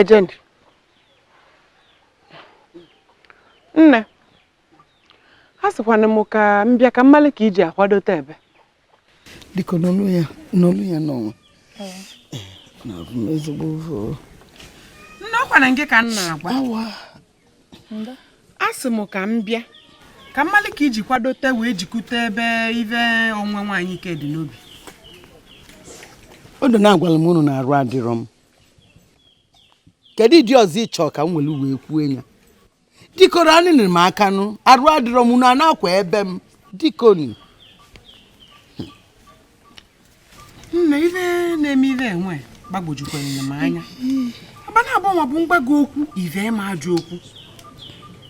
Legend. Nne. Asịkwana m ka mbịa ka mmalị ka iji akwadote ebe. Diko n'olu ya nọ. Na ezigbo. Nne ọkwana nke ka nna agwa. Awa. Asị m ka mbịa ka mmalị ka iji kwadote wee jikute ebe ive onwe nwaanyị ike dị n'obi. Odo na-agwala m unu na-arụ adịrọ m. Kedu ịdị ọzọ ịchọ ka m welu wee kwuo nya? Dikoro anyị nere m aka nụ, arụ adịrọ m na na-akwa ebe m. Dikoni. Nne ive na-eme ive enwe gbagwojukwara m anya. Aba na-abụ ma bụ mgbago okwu ive ma ajụ okwu.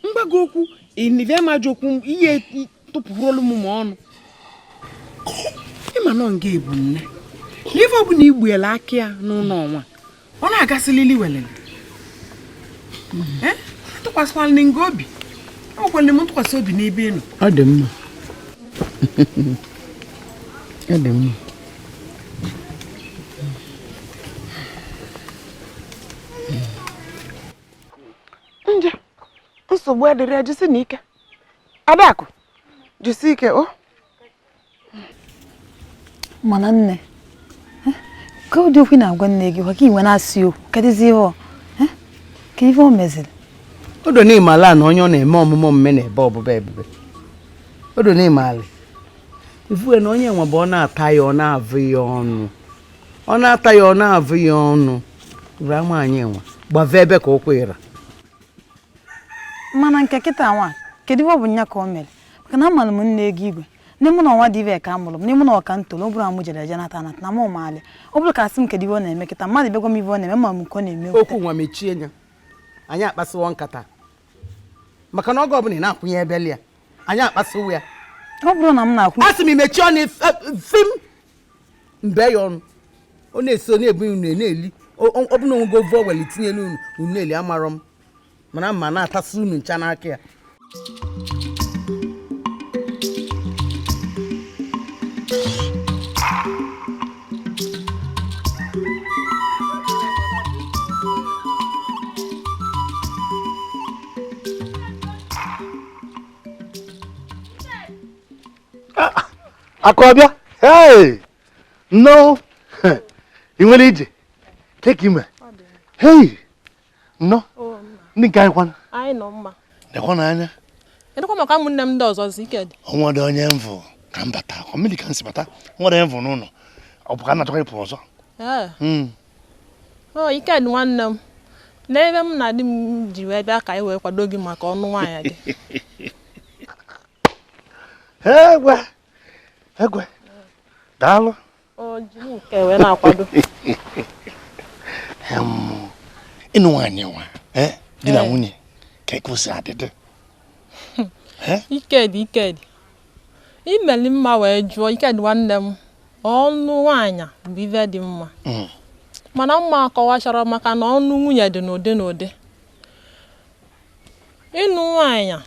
Mgbago okwu ive ma ajụ okwu ihe tụpụrụ m ma ọnụ. Ịma nọ nga ebu nne. N'ife ọ bụ na igbuela aka ya n'ụlọ ọnwa. Ọ na-agasịlili welele. Tụkwasịkwala n'nge obi. Ọ kwere m ntụkwasị obi n'ebe ị nọ. Ọ dị mma. Ọ dị mma. Nje, nsogbu adịrị ejisi n'ike. Adakụ, jisi ike o. Mana nne, ka ụdị okwu na-agwa nne gị ka iwe na-asị okwu kedụzi ihe ọ ka ife o meziri. Odo n'ime ala na onye ọ na-eme ọmụmụ mme na-ebe ọbụba ebube. Odo n'ime ala. Ifuwe na onye nwe bụ ọ na-ata ya ọ na-avụ ya ọnụ. Ọ na-ata ya ọ na-avụ ya ọnụ. Ura nwaanyị nwa gbave ebe ka o kwere. Mana nke kịta nwa kedu ife ọ bụ nya ka o mere? Maka na amalụ m nne gị igwe. Nne m na ọnwa dị ive ka amụrụ m, nne m na ọka ntolo, ọ bụrụ amụ jere eje nata na m ụmụalị. Ọ bụrụ ka asị m kedu ife ọ na-eme kịta, mmadụ bịagwa m ife ọ na-eme ma m nke ọ na-eme. Okwu nwa mechie nya. Anyị akpasịwo nkata. Maka na oge ọbụla ị na-akwụnye ebeli ya. Anyị akpasịwo ya. Ọ bụrụ na m na-akwụ. Asị m mechie ọnụ fim mbe ya ọnụ. Ọ na-eso na-ebu unu na-eli. Ọ bụ na onwe go vo weli tinye n'unu unu na-eli amarọ m. Mana mma na-atasị unu ncha n'aka ya. Akọbịa, hey, no, ị nwere ije, take him, hey, no, ndị nke anyị kwana. Anyị nọ mma. Nekwa n'anya. Edekwa maka ụmụnne m ndị ọzọ Ziked. Ọnwa dị onye mvụ ka m bata, ọmịdị ka m si bata, nwere mvụ n'ụlọ, ọ bụ ka m na-achọkwa ịpụ ọzọ. Iked nwanne m, n'ebe m na di m ji wee bịa ka anyị wee kwado gị maka ọnụ nwaanyị gị. Egwe, daalụ. Ji nke wee na-akwado. Ịnụ nwaanyị nwa, di na nwunye, ka ekosi adịdị. Iked. Imeli mma wee jụọ Iked nwanne m, ọnụ nwaanyị bụ ife dị mma. mana mma akọwachara maka na ọnụ nwunye dị n'ụdị n'ụdị. Ịnụ nwaanyị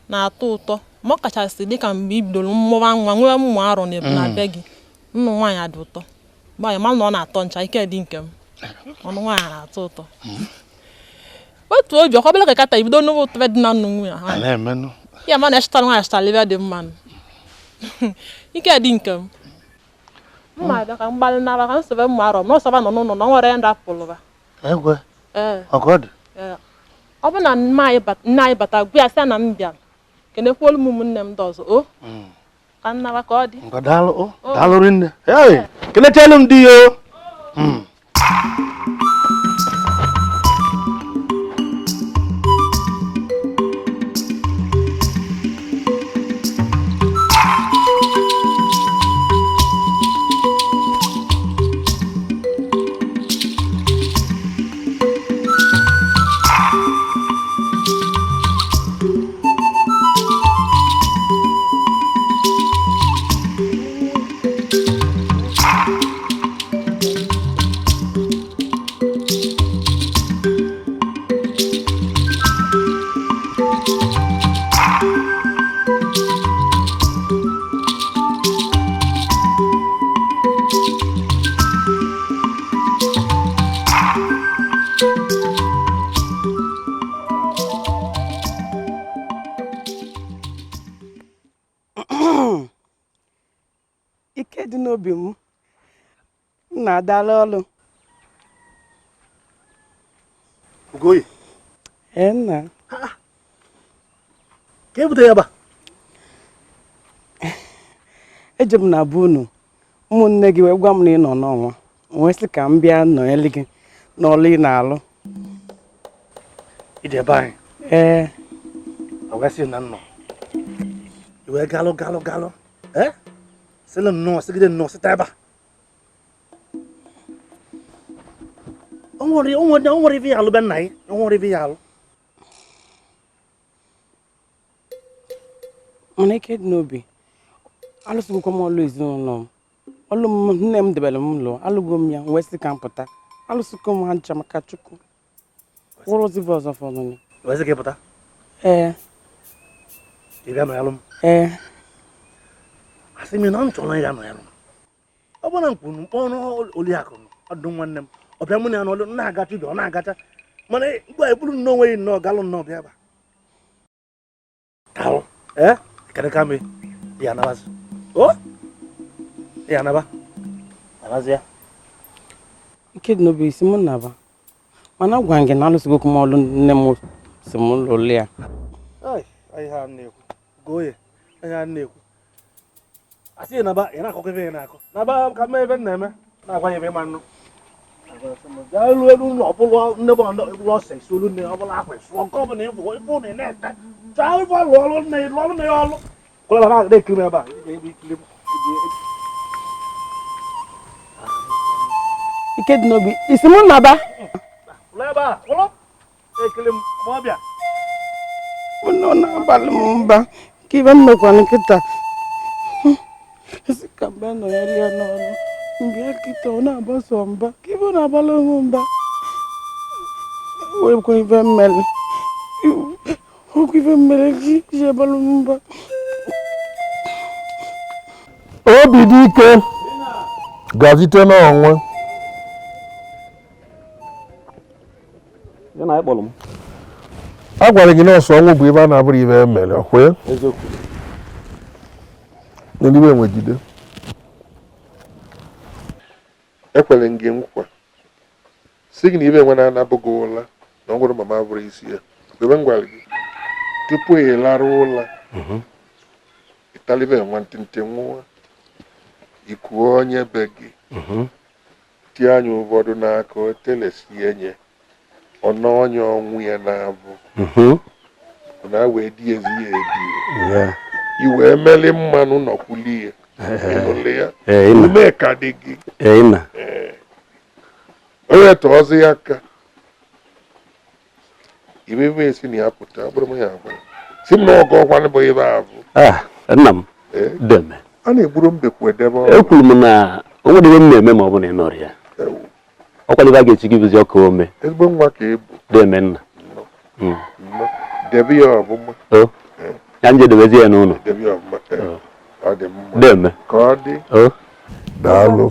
na-atọ ụtọ ma ọ kachasị dịka mgbe i bidoro mmụba nwa nwee mmụ arọ na be gị. Nnụ nwaanyị dị ụtọ mgbe ma na ọ na-atọ ncha ike dị nke m ọnụ nwaanyị na-atọ ụtọ. Otu obi ọkọbele ka kata ibido n'ụwa ụtọ dị na nnụ nwunye ya ma na-echeta nwaanyị chịtara ibe dị mmanụ ike dị nke m. Mma abịa ka mgbalị nara ka nsebe mmụ arọ m n'ọsọba nọ n'ụlọ na ọ nwere ndị apụlụba. Ọ bụ na nne anyị bata gwa ya sị na m bịara kenekwuolu m ụmụnne m ndị ọzọ o ka nnara ka ọ dị. Daalụ rinne. Kenechelu m di yo. Ike dị n'obi m na-adala ọlụ. Okoye. Nna. Ka ebute ya ba? Eje m na be unu ụmụnne gị wee gwa m na ị nọ n'ọnwa wee sị ka m bịa nọnyere gị n'ọlụ ị na-alụ. Ije ebe anyị? Ọ gasị na nnọ iwe galụ sịlụ nnọọ sịgide nnọọ sịta ebe a. O nwere ife ya alụ be nna anyị. O nwere ife ya alụ. Mana ike dị n'obi alụsịgokwa m ọlụ ezinụlọ m. Ọlụ m nne m debere m lụọ alụgo m ya wee sị ka m pụta alụsịgo m ha ncha maka Chukwu wụrụzive ọzọ fọdụnụ. Wee sị ka ị pụta? Ị bịa nọyalụ m? Asị m na m chọrọ ịga nọyalụ m. Ọ bụrụ na m kwuru mkpọ ọrụ Oliakụ ọdụ nwanne m ọ bịa mụ na ya n'ọlụ na-agacha ibe ọ na-agacha mana mgbe eburu nnọọ onwe ya nnọọ galụ nnọọ bịa ba kalụ ekene ka me ya nabazi ya naba nabazi ya. Ike dị n'obi isi m naba mana gwa gị na alụsịgokwa m ọlụ nne m si m lụlụ ya. Ihe a na-ekwu Okoye ihe a na-ekwu asị naba ị na-akọkọ ebe ị na-akọ naba ka mee ebe na-eme na-agwa ya ebe ịma nnụ elu elu ụlọ ọbụla nne bụ eburu ọsọ isi olu nne ọbụla akwa isi ọkọ ọbụla ịbụ na ị na-ete chọọ ife ọlụ ọlụ nne ya ọlụ nne ya ọlụ kwụla na na-ekiri m ebe a ebe ikiri m. Ike dị n'obi isi m naba ụlọ ebe a kwụrụ ekiri m ma ọ bịa ọ na-abalị m mba ka ibe m mekwana nkịta esi ka mba nọnyere ya n'ọrụ mbịa kịta ọ na-agbaso mba ka ibe ọ na-abalị m mba wekwa ibe mmele okwu ibe mmele gị ji abalị m mba. Obi dị ike gazite n'ọnwa a gwara gị nọọsụ ọnwụ bụ ebe a na-abụrụ ibe emere ọkwe n'eluigwe enwegide ekwere gị nkwa si gị na ibe enwe na-anabụghị ụla na ọ gwụrụ mama bụrụ isi ya ebe m gwara gị tupu ị lara ụla ịtalibe nwantịntị nwa ikuo onye be gị tie anya ụfọdụ n'aka o telesie nye ọnụ onye ọnwụ ya na-abụ ọ na-wee di ezi ya edi iwee meli mmanụ nọkwuli ya ịnụle ya ume ka dị gị o wetọọzi ya aka ibe ebe esi na ya pụta ọ bụrụ m ya abụọ si m na ọgọ ọkwanụ bụ ebe abụ nna m deme a na-egburu mbekwu edebe ekwuru m na o nwere ihe m na-eme ma ọ bụ na ị nọrọ ya ọkwaliba ga-echi gị bụzi ọka ome ezigbo nwa ka ị bụ deme nna debe ya ọbụma ya nje debezi ya n'ụlọ debe ya ọbụma ọ dị mma deme ka ọ dị daalụ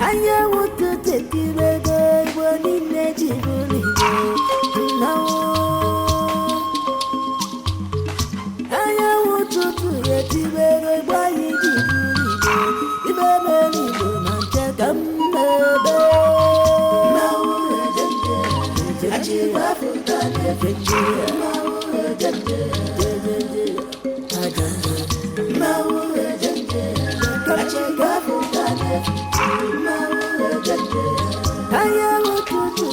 Anyanwụ ụtụtụ etirego Igbo niile ji bụrụ Igbo nnọọ. Anyanwụ ụtụtụ etirego Igbo anyị ji bụrụ Igbo ibe mere Igbo na nche ka mmebe nnọọ ejende achịkwa Afrịka na-efe nje nnọọ ejende ajende nnọọ ejende achịkwa Afrịka na-efe Anyanwụ ụtụtụ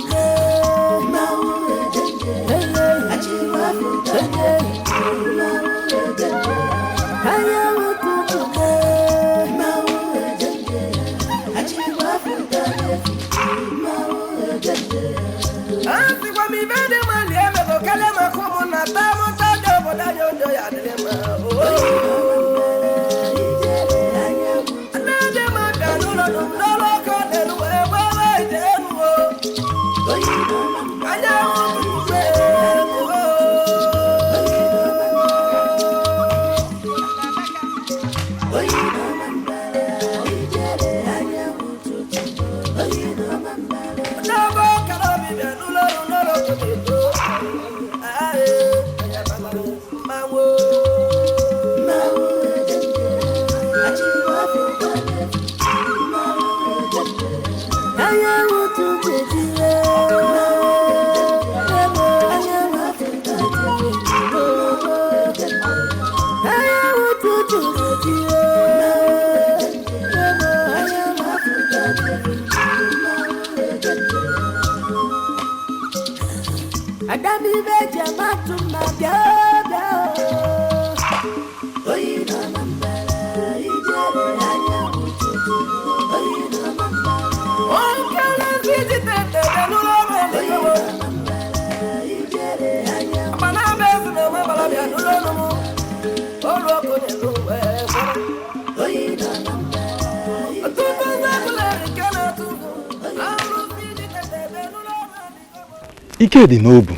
ike dị n'obu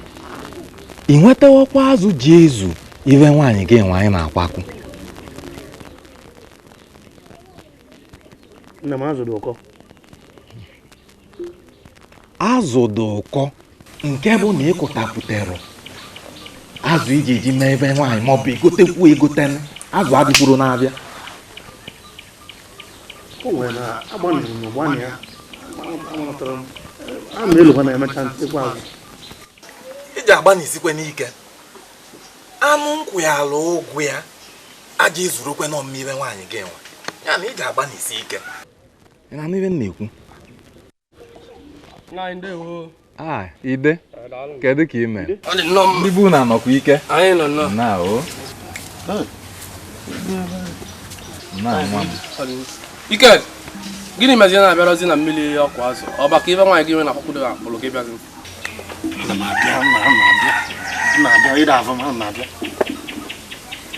ị nwetawakwa azụ ji ezu iwe nwaanyị gị nwaanyị na-akwakwu nna m azụ dị ụkọ azụ dị ụkọ nke bụ na ịkụtapụtara azụ iji eji mee ebe nwaanyị maọbụ egotekwu egoten azụ adịkwuru na-abịa o nwere na agbanyeghị m ụgbanya ya amatara m a na-elokwa na emecha ntekwa azụ iji agbanyesikwe n'ike anụ nkwụ ya ala ụgwụ ya aja ezurukwe nọ mmiri nwaanyị gị nwa ya na iji agbanyesi ike ị na-anụ ibe m na-ekwu ide kedu ka ime ndị bụ na anọkwa ike na o na nwa m ike gịnị mezie na-abịarozi na mmiri ọkụ azụ ọ baka ibe nwaanyị gị nwe na akwụkwọ akpụrụ gị bịazi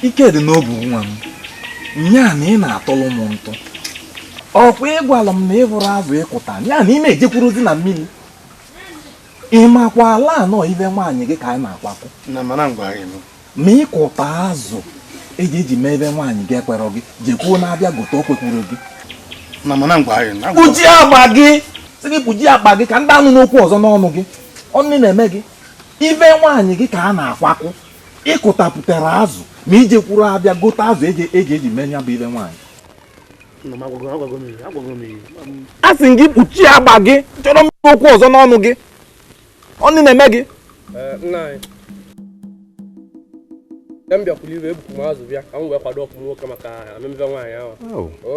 ike dị n'obu nwa m nya na ị na-atọlụ m ntụ ọkwa ịgwala m na ịhụrụ azụ ịkụta ya na ị na-ejekwurozi na mmiri ị makwa ala anọ ibe nwaanyị gị ka anyị na-akwakwu ma ịkụta azụ eji mee ebe nwaanyị gị ekwerọ gị jekwuo na-abịa gote o kwekwuru gị kpuji agba gị sị gị kpuji agba gị ka ndị anụ n'okwu ọzọ n'ọnụ gị ọnụ na-eme gị ibe nwaanyị gị ka a na-akwakwu ịkụtapụtara azụ ma ijekwuru abịa gote azụ eji mee ya bụ ibe nwaanyị a sị gị kpuchi agba gị chọrọ mmiri okwu ọzọ n'ọnụ gị ọnụ na-eme gị m bịakwuru iwe ebukwu m azụ bịa ka m wee kwado ọkụ nwoke maka amemive nwaanyị ahụ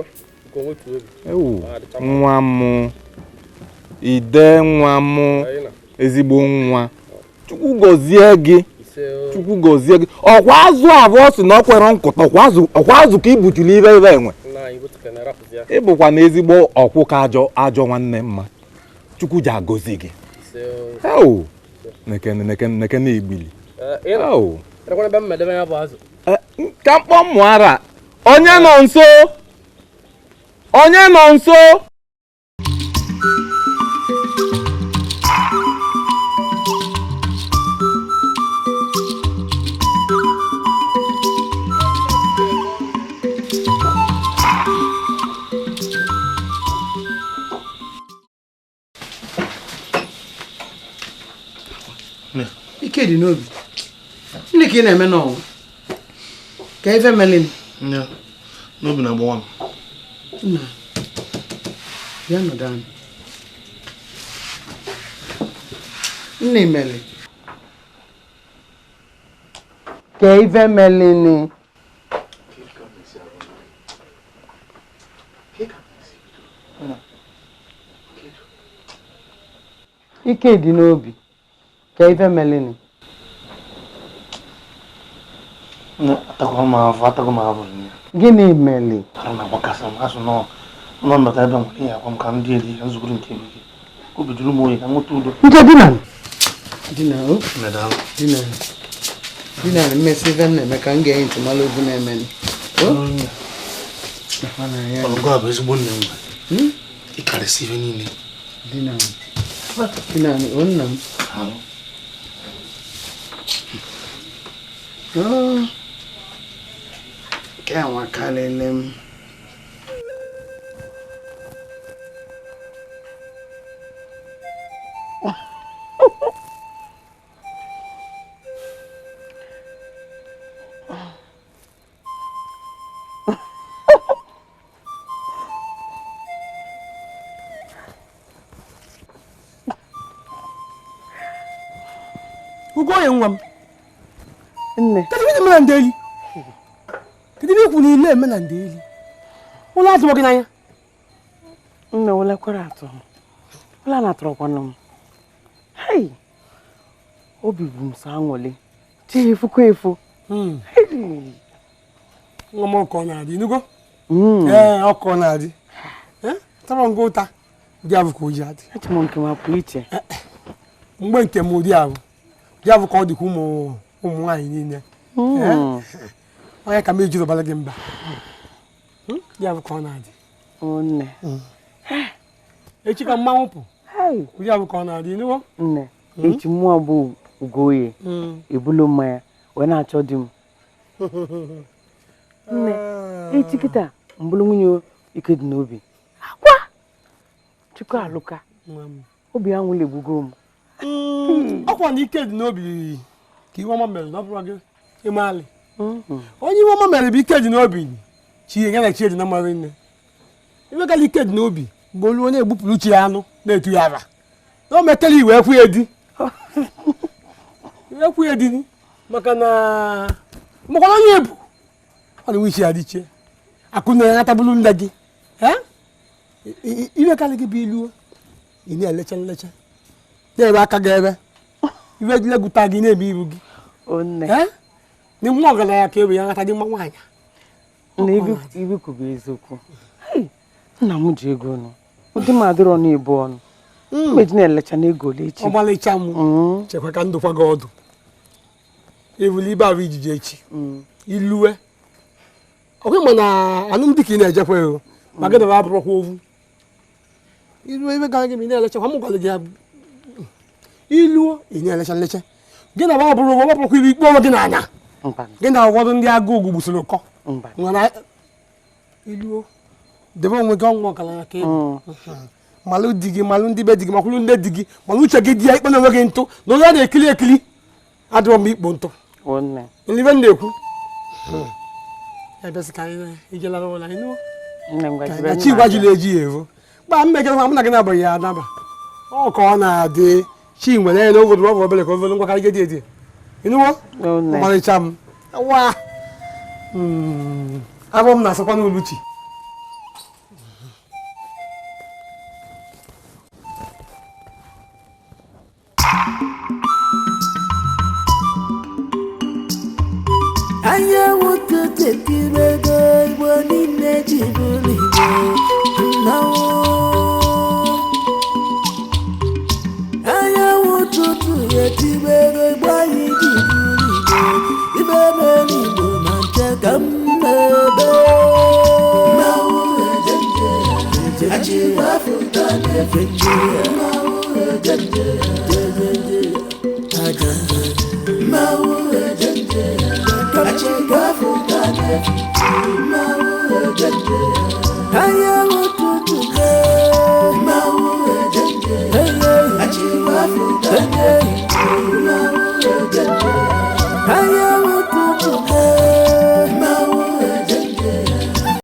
nwa m ide nwa m ezigbo nwa Chukwu gọzie gị ọkwa azụ abụọ si na ọ kwere nkụta ọkwa azụ ka ibutuli ibe enwe ịbụkwa na ezigbo ọkwụka ajọ nwanne mma Chukwu ji agọzi gị nekene igbili ka mkpọ mmụ ara onye nọ nso Onye nọ nso? Ike dị n'obi. Ndị ka ị na-eme n'ọnwụ. Ka ife melin. Nne, n'obi na-agbawa m. Nna, bịa nọdụ anyị. Nne imeli. Ka ife melin. Ike dị n'obi. Ka ife melin. Atago m ahụ Gịnị meli? na gbakasa m asụ nọ mbata ebe nwere ya akwa m ka m dị edi ka nzugoro nke ebe gị obi juru m oyi ka nweta udo Nke dina o? Dina mmesi ife na-eme ka m ga-enye ntụmalụ obu na-eme ọlụgụ a bụ ezigbo nne m ịkarịsị ife niile Dina o nna m Ke anwa kalele m. Ugoye nwa m. Nne. Kedu ihe mere ndeli? Kedu ihe ikwu niile eme na ndeli? Ụlọ atụ gị n'anya. Nne wala kwara atụ. Wala na atụrụkwanụ m. Hey. Obi bụ m sa anwụle. Chi efukwa efu. Nwa m ọkọ na-adị nugo? Ọkọ na-adị. Tọrọ ngo ụta. Dị abụ ka o ji adị. Echi m nke m apụ iche. Mgbe nke m ụdị ahụ. Dị abụ ka ọ dịkwa ụmụ nwaanyị niile. Onye ka m ejiri ọbara gị mba. Dị abụ ka ọ na-adị. Nne. Echi ka mmanwụ pụ. Ụdị abụ ka ọ na-adị nugo? Nne. Echi mmụọ bụ Ugoye. Ebulu mmanya wee na-achọ di m. Nne. Echi kịta mbụlụ nwunye Ike dị n'obi. Akwa! Chukwu alụka. Obi anwụla egbugo m. Ọkwa na Ike dị n'obi ka iwe ọma mere na ọ bụrụ gị ịmalị. Onye iwe ọma mere bụ Ike dị n'obi chi ya na chi dị na mara nne. Iwe gala Ike dị n'obi mgbe olu onye egbupụrụ chi ya anụ na-etu ya ara. Na o metela iwe ekwu ya di. Ekwu ya di maka na onye ebu ọ na wichi ya dị iche. Akụ na ya natabụrụ nne gị. Iwe gala gị bụ ilu ị na-elecha nlecha. Na-ebe aka gị ebe. Iwe gị legụta gị na-eme iru gị. Ni nwa ọgaranya ka ebe ya nata dị mma nwaanyị. Nne ibi kwubu eziokwu. Nna m ji ego ọnụ. Ụdị m adịrọ n'ebu ọnụ. Mmeji na-elecha n'ego ole echi. Ọgbalicha m chekwa ka ndụkwa gị ọdụ. Evuli ibe ahụ ijiji echi. Iluwe. Ọkwa ma na alụmdi ka ị na-ejekwa ego. Ma gị dọrọ abụrụkwa ovu. Iluwe ibe gara gị ma ị na-elecha kwa m gwara gị ya. Iluo ị na-elecha nlecha. Gị na ọ bụrụ ọgbapụkwa ibe ikpe ọrụ gị n'anya. Gị na ụfọdụ ndị agụụ gbusoro ụkọ. Nwere iluo debe onwe gị ọnwụ ọgaranya ka ebe. Malụ di gị, malụ ndị be di gị, makwụrụ nne di gị, malụ uche gị di ya ikpe na onwe gị ntụ na onye a na-ekiri ekiri adịrọ m ikpo ntụ. N'ibe m na-ekwu. Ebesi ka anyị ijelara ụlọ anyị nụọ. Ka chi gwajiri eji ya evu. Gbaa mmejọ mụ na gị na-abụghị ya adaba. Ọ ka ọ na-adị chi nwere ya na obodo ọ bụ obere ka obodo ngwa karịa edi. Ịnụwo? Ọmarịcha m. Wa. Abụ m na-asakwa n'olu chi. Anyanwụ ụtụtụ ekirego Igbo niile ji bụrụ Igbo nnawo. Anyanwụ ụtụtụ ekirego Igbo anyị ji bụrụ Igbo. Ibe mere Igbo na nke ka m na-ebe. Nnawo ejenje efe nje ya